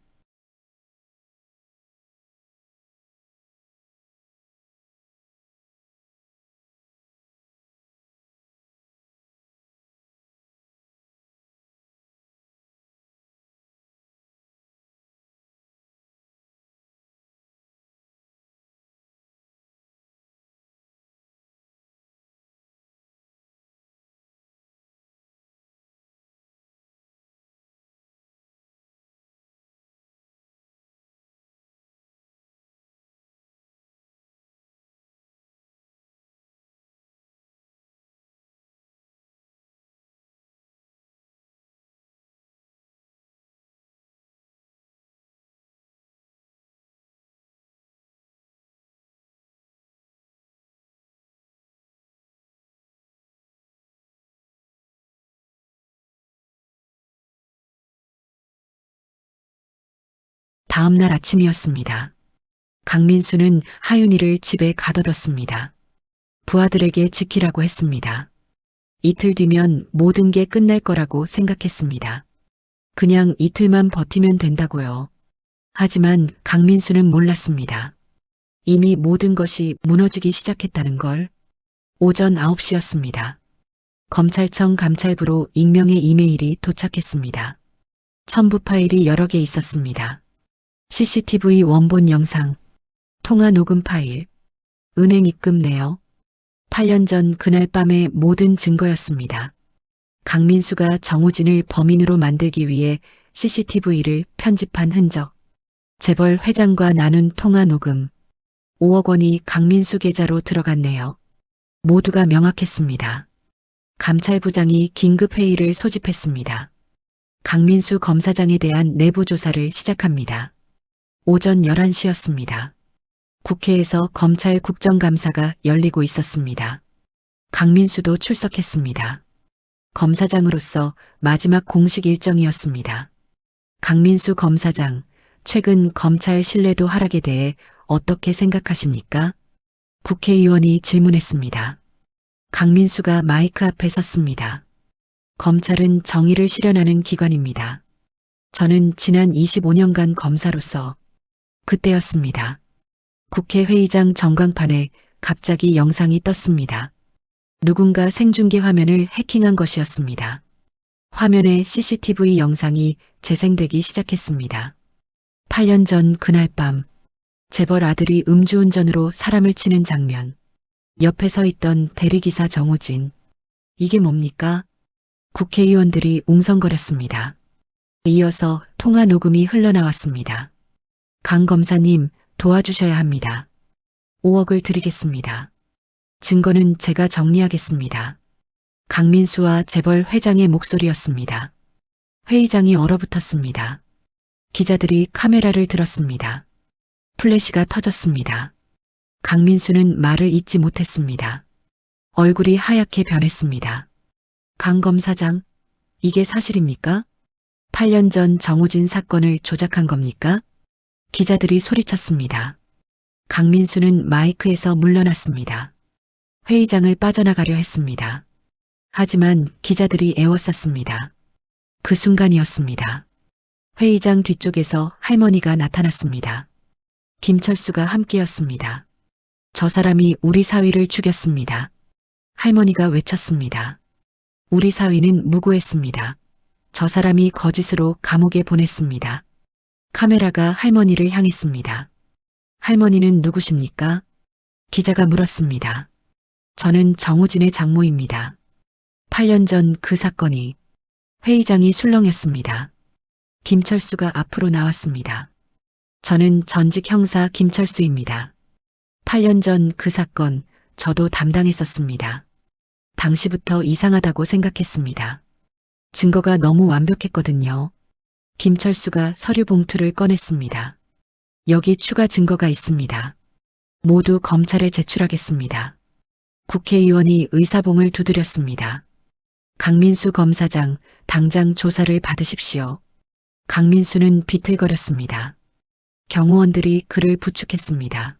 다음 날 아침이었습니다. 강민수는 하윤이를 집에 가둬뒀습니다. 부하들에게 지키라고 했습니다. 이틀 뒤면 모든 게 끝날 거라고 생각했습니다. 그냥 이틀만 버티면 된다고요. 하지만 강민수는 몰랐습니다. 이미 모든 것이 무너지기 시작했다는 걸. 오전 9시였습니다. 검찰청 감찰부로 익명의 이메일이 도착했습니다. 첨부 파일이 여러 개 있었습니다. CCTV 원본 영상, 통화 녹음 파일, 은행 입금 내역. 8년 전 그날 밤의 모든 증거였습니다. 강민수가 정우진을 범인으로 만들기 위해 CCTV를 편집한 흔적, 재벌 회장과 나눈 통화 녹음, 5억 원이 강민수 계좌로 들어갔네요. 모두가 명확했습니다. 감찰부장이 긴급회의를 소집했습니다. 강민수 검사장에 대한 내부 조사를 시작합니다. 오전 11시였습니다. 국회에서 검찰 국정감사가 열리고 있었습니다. 강민수도 출석했습니다. 검사장으로서 마지막 공식 일정이었습니다. 강민수 검사장, 최근 검찰 신뢰도 하락에 대해 어떻게 생각하십니까? 국회의원이 질문했습니다. 강민수가 마이크 앞에 섰습니다. 검찰은 정의를 실현하는 기관입니다. 저는 지난 25년간 검사로서 그때였습니다. 국회 회의장 전광판에 갑자기 영상이 떴습니다. 누군가 생중계 화면을 해킹한 것이었습니다. 화면에 CCTV 영상이 재생되기 시작했습니다. 8년 전 그날 밤, 재벌 아들이 음주운전으로 사람을 치는 장면. 옆에 서 있던 대리기사 정우진. 이게 뭡니까? 국회의원들이 웅성거렸습니다. 이어서 통화 녹음이 흘러나왔습니다. 강 검사님, 도와주셔야 합니다. 5억을 드리겠습니다. 증거는 제가 정리하겠습니다. 강민수와 재벌 회장의 목소리였습니다. 회의장이 얼어붙었습니다. 기자들이 카메라를 들었습니다. 플래시가 터졌습니다. 강민수는 말을 잇지 못했습니다. 얼굴이 하얗게 변했습니다. 강 검사장, 이게 사실입니까? 8년 전 정우진 사건을 조작한 겁니까? 기자들이 소리쳤습니다. 강민수는 마이크에서 물러났습니다. 회의장을 빠져나가려 했습니다. 하지만 기자들이 에워쌌습니다. 그 순간이었습니다. 회의장 뒤쪽에서 할머니가 나타났습니다. 김철수가 함께였습니다. 저 사람이 우리 사위를 죽였습니다. 할머니가 외쳤습니다. 우리 사위는 무고했습니다. 저 사람이 거짓으로 감옥에 보냈습니다. 카메라가 할머니를 향했습니다. 할머니는 누구십니까? 기자가 물었습니다. 저는 정우진의 장모입니다. 8년 전 그 사건이. 회의장이 술렁였습니다. 김철수가 앞으로 나왔습니다. 저는 전직 형사 김철수입니다. 8년 전 그 사건 저도 담당했었습니다. 당시부터 이상하다고 생각했습니다. 증거가 너무 완벽했거든요. 김철수가 서류 봉투를 꺼냈습니다. 여기 추가 증거가 있습니다. 모두 검찰에 제출하겠습니다. 국회의원이 의사봉을 두드렸습니다. 강민수 검사장, 당장 조사를 받으십시오. 강민수는 비틀거렸습니다. 경호원들이 그를 부축했습니다.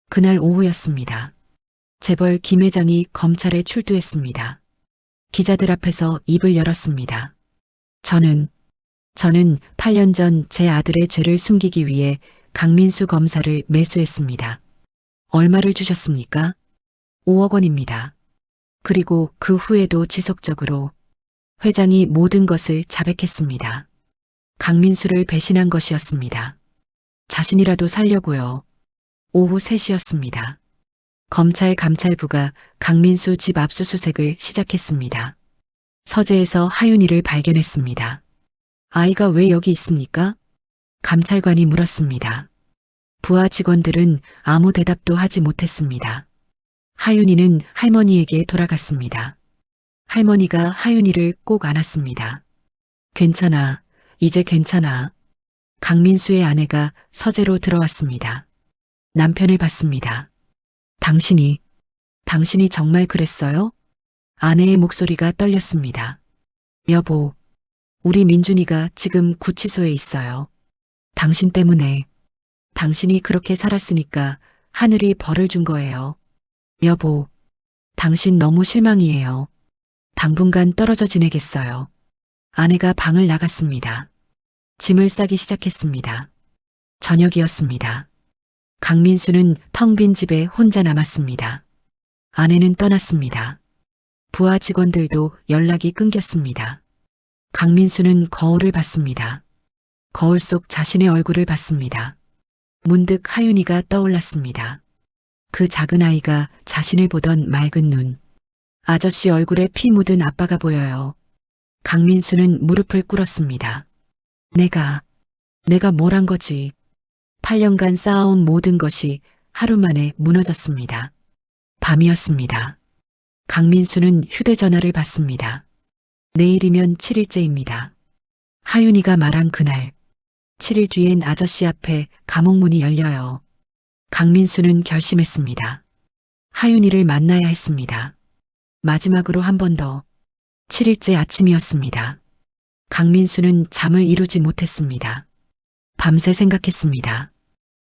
그날 오후였습니다. 재벌 김 회장이 검찰에 출두했습니다. 기자들 앞에서 입을 열었습니다. 저는 8년 전 제 아들의 죄를 숨기기 위해 강민수 검사를 매수했습니다. 얼마를 주셨습니까? 5억 원입니다. 그리고 그 후에도 지속적으로 회장이 모든 것을 자백했습니다. 강민수를 배신한 것이었습니다. 자신이라도 살려고요. 오후 3시였습니다. 검찰 감찰부가 강민수 집 압수수색을 시작했습니다. 서재에서 하윤이를 발견했습니다. 아이가 왜 여기 있습니까? 감찰관이 물었습니다. 부하 직원들은 아무 대답도 하지 못했습니다. 하윤이는 할머니에게 돌아갔습니다. 할머니가 하윤이를 꼭 안았습니다. 괜찮아, 이제 괜찮아. 강민수의 아내가 서재로 들어왔습니다. 남편을 봤습니다. 당신이 정말 그랬어요? 아내의 목소리가 떨렸습니다. 여보, 우리 민준이가 지금 구치소에 있어요. 당신 때문에. 당신이 그렇게 살았으니까 하늘이 벌을 준 거예요. 여보, 당신 너무 실망이에요. 당분간 떨어져 지내겠어요. 아내가 방을 나갔습니다. 짐을 싸기 시작했습니다. 저녁이었습니다. 강민수는 텅 빈 집에 혼자 남았습니다. 아내는 떠났습니다. 부하 직원들도 연락이 끊겼습니다. 강민수는 거울을 봤습니다. 거울 속 자신의 얼굴을 봤습니다. 문득 하윤이가 떠올랐습니다. 그 작은 아이가 자신을 보던 맑은 눈. 아저씨 얼굴에 피 묻은 아빠가 보여요. 강민수는 무릎을 꿇었습니다. 내가 뭘 한 거지. 8년간 쌓아온 모든 것이 하루 만에 무너졌습니다. 밤이었습니다. 강민수는 휴대전화를 받습니다. 내일이면 7일째입니다. 하윤이가 말한 그날, 7일 뒤엔 아저씨 앞에 감옥문이 열려요. 강민수는 결심했습니다. 하윤이를 만나야 했습니다. 마지막으로 한 번 더. 7일째 아침이었습니다. 강민수는 잠을 이루지 못했습니다. 밤새 생각했습니다.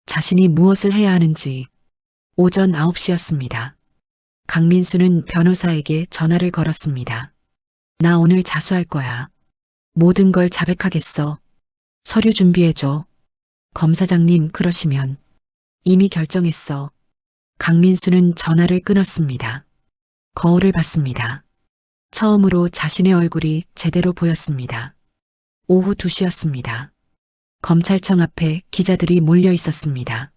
자신이 무엇을 해야 하는지. 오전 9시였습니다. 강민수는 변호사에게 전화를 걸었습니다. 나 오늘 자수할 거야. 모든 걸 자백하겠어. 서류 준비해줘. 검사장님 그러시면. 이미 결정했어. 강민수는 전화를 끊었습니다. 거울을 봤습니다. 처음으로 자신의 얼굴이 제대로 보였습니다. 오후 2시였습니다. 검찰청 앞에 기자들이 몰려 있었습니다.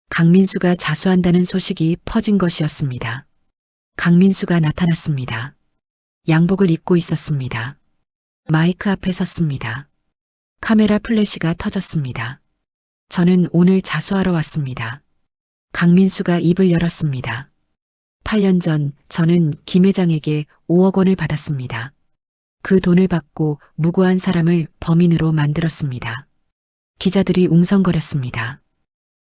강민수가 자수한다는 소식이 퍼진 것이었습니다. 강민수가 나타났습니다. 양복을 입고 있었습니다. 마이크 앞에 섰습니다. 카메라 플래시가 터졌습니다. 저는 오늘 자수하러 왔습니다. 강민수가 입을 열었습니다. 8년 전 저는 김 회장에게 5억 원을 받았습니다. 그 돈을 받고 무고한 사람을 범인으로 만들었습니다. 기자들이 웅성거렸습니다.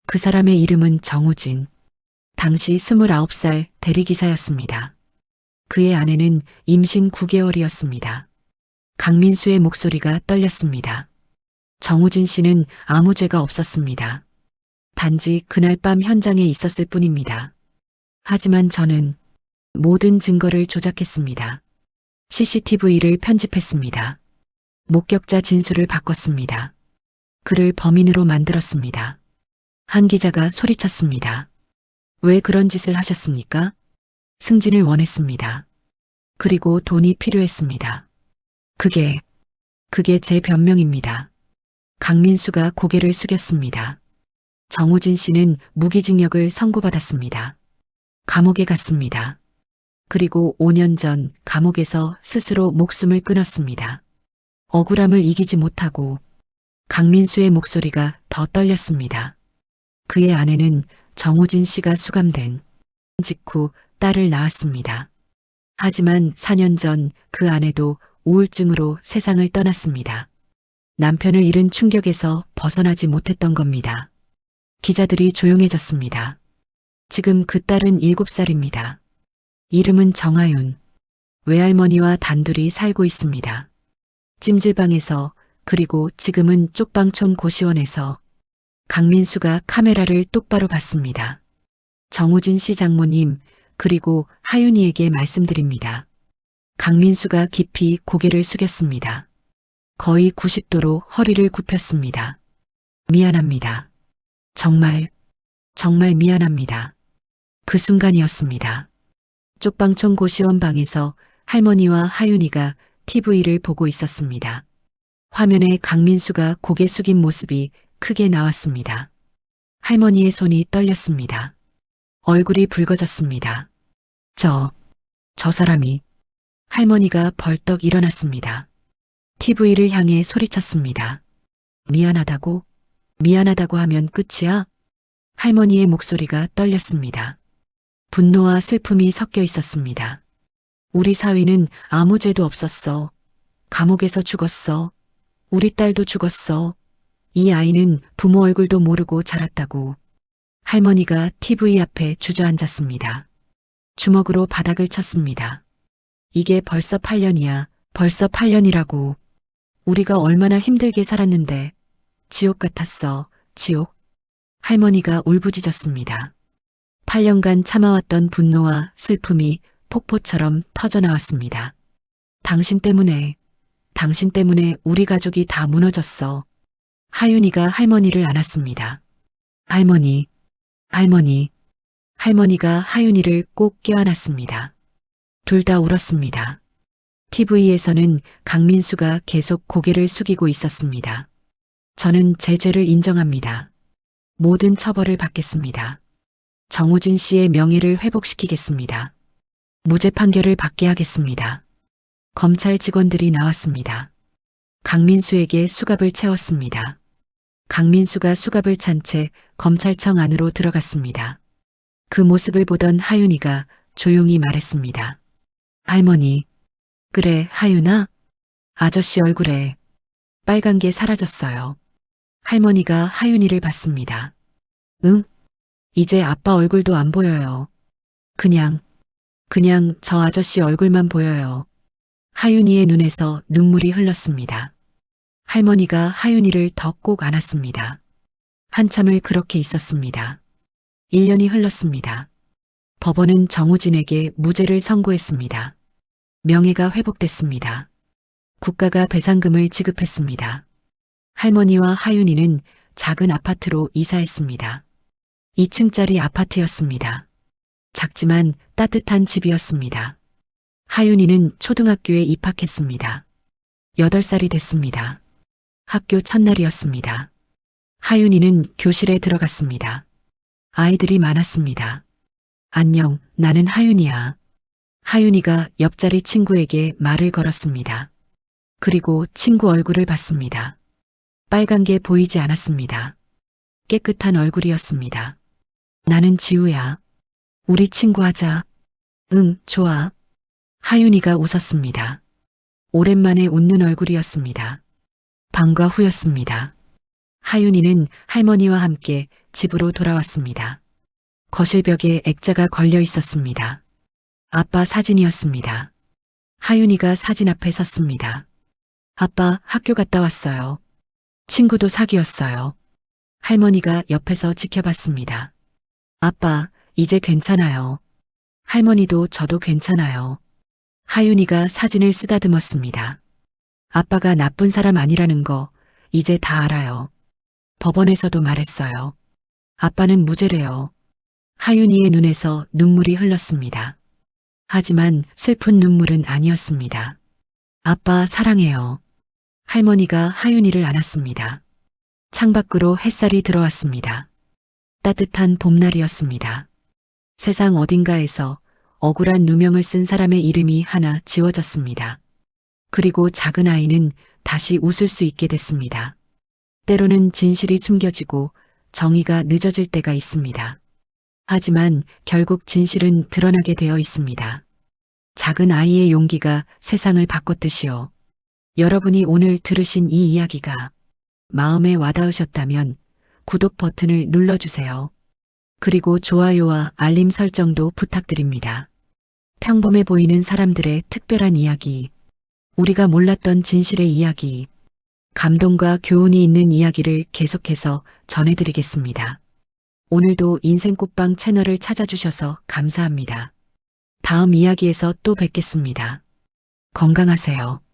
그 사람의 이름은 정우진. 당시 29살 대리기사였습니다. 그의 아내는 임신 9개월이었습니다. 강민수의 목소리가 떨렸습니다. 정우진 씨는 아무 죄가 없었습니다. 단지 그날 밤 현장에 있었을 뿐입니다. 하지만 저는 모든 증거를 조작했습니다. CCTV를 편집했습니다. 목격자 진술을 바꿨습니다. 그를 범인으로 만들었습니다. 한 기자가 소리쳤습니다. 왜 그런 짓을 하셨습니까? 승진을 원했습니다. 그리고 돈이 필요했습니다. 그게 제 변명입니다. 강민수가 고개를 숙였습니다. 정우진 씨는 무기징역을 선고받았습니다. 감옥에 갔습니다. 그리고 5년 전 감옥에서 스스로 목숨을 끊었습니다. 억울함을 이기지 못하고 강민수의 목소리가 더 떨렸습니다. 그의 아내는 정우진 씨가 수감된 직후 딸을 낳았습니다. 하지만 4년 전 그 아내도 우울증으로 세상을 떠났습니다. 남편을 잃은 충격에서 벗어나지 못했던 겁니다. 기자들이 조용해졌습니다. 지금 그 딸은 7살입니다. 이름은 정하윤. 외할머니와 단둘이 살고 있습니다. 찜질방에서 그리고 지금은 쪽방촌 고시원에서. 강민수가 카메라를 똑바로 봤습니다. 정우진 씨 장모님 그리고 하윤이에게 말씀드립니다. 강민수가 깊이 고개를 숙였습니다. 거의 90도로 허리를 굽혔습니다. 미안합니다. 정말 미안합니다. 그 순간이었습니다. 쪽방촌 고시원 방에서 할머니와 하윤이가 TV를 보고 있었습니다. 화면에 강민수가 고개 숙인 모습이 크게 나왔습니다. 할머니의 손이 떨렸습니다. 얼굴이 붉어졌습니다. 저 사람이. 할머니가 벌떡 일어났습니다. TV를 향해 소리쳤습니다. 미안하다고 하면 끝이야? 할머니의 목소리가 떨렸습니다. 분노와 슬픔이 섞여 있었습니다. 우리 사위는 아무 죄도 없었어. 감옥에서 죽었어. 우리 딸도 죽었어. 이 아이는 부모 얼굴도 모르고 자랐다고. 할머니가 TV 앞에 주저앉았습니다. 주먹으로 바닥을 쳤습니다. 이게 벌써 8년이야. 벌써 8년이라고. 우리가 얼마나 힘들게 살았는데. 지옥 같았어. 지옥. 할머니가 울부짖었습니다. 8년간 참아왔던 분노와 슬픔이 폭포처럼 터져나왔습니다. 당신 때문에 우리 가족이 다 무너졌어. 하윤이가 할머니를 안았습니다. 할머니가 하윤이를 꼭 껴안았습니다. 둘 다 울었습니다. TV에서는 강민수가 계속 고개를 숙이고 있었습니다. 저는 제 죄를 인정합니다. 모든 처벌을 받겠습니다. 정우진 씨의 명예를 회복시키겠습니다. 무죄 판결을 받게 하겠습니다. 검찰 직원들이 나왔습니다. 강민수에게 수갑을 채웠습니다. 강민수가 수갑을 찬 채 검찰청 안으로 들어갔습니다. 그 모습을 보던 하윤이가 조용히 말했습니다. 할머니, 그래, 하윤아? 아저씨 얼굴에 빨간 게 사라졌어요. 할머니가 하윤이를 봤습니다. 응? 이제 아빠 얼굴도 안 보여요. 그냥 저 아저씨 얼굴만 보여요. 하윤이의 눈에서 눈물이 흘렀습니다. 할머니가 하윤이를 더 꼭 안았습니다. 한참을 그렇게 있었습니다. 1년이 흘렀습니다. 법원은 정우진에게 무죄를 선고했습니다. 명예가 회복됐습니다. 국가가 배상금을 지급했습니다. 할머니와 하윤이는 작은 아파트로 이사했습니다. 2층짜리 아파트였습니다. 작지만 따뜻한 집이었습니다. 하윤이는 초등학교에 입학했습니다. 8살이 됐습니다. 학교 첫날이었습니다. 하윤이는 교실에 들어갔습니다. 아이들이 많았습니다. 안녕, 나는 하윤이야. 하윤이가 옆자리 친구에게 말을 걸었습니다. 그리고 친구 얼굴을 봤습니다. 빨간 게 보이지 않았습니다. 깨끗한 얼굴이었습니다. 나는 지우야. 우리 친구 하자. 응, 좋아. 하윤이가 웃었습니다. 오랜만에 웃는 얼굴이었습니다. 방과 후였습니다. 하윤이는 할머니와 함께 집으로 돌아왔습니다. 거실벽에 액자가 걸려 있었습니다. 아빠 사진이었습니다. 하윤이가 사진 앞에 섰습니다. 아빠 학교 갔다 왔어요. 친구도 사귀었어요. 할머니가 옆에서 지켜봤습니다. 아빠, 이제 괜찮아요. 할머니도 저도 괜찮아요. 하윤이가 사진을 쓰다듬었습니다. 아빠가 나쁜 사람 아니라는 거 이제 다 알아요. 법원에서도 말했어요. 아빠는 무죄래요. 하윤이의 눈에서 눈물이 흘렀습니다. 하지만 슬픈 눈물은 아니었습니다. 아빠 사랑해요. 할머니가 하윤이를 안았습니다. 창밖으로 햇살이 들어왔습니다. 따뜻한 봄날이었습니다. 세상 어딘가에서 억울한 누명을 쓴 사람의 이름이 하나 지워졌습니다. 그리고 작은 아이는 다시 웃을 수 있게 됐습니다. 때로는 진실이 숨겨지고 정의가 늦어질 때가 있습니다. 하지만 결국 진실은 드러나게 되어 있습니다. 작은 아이의 용기가 세상을 바꿨듯이요. 여러분이 오늘 들으신 이 이야기가 마음에 와닿으셨다면 구독 버튼을 눌러주세요. 그리고 좋아요와 알림 설정도 부탁드립니다. 평범해 보이는 사람들의 특별한 이야기, 우리가 몰랐던 진실의 이야기, 감동과 교훈이 있는 이야기를 계속해서 전해드리겠습니다. 오늘도 인생꽃방 채널을 찾아주셔서 감사합니다. 다음 이야기에서 또 뵙겠습니다. 건강하세요.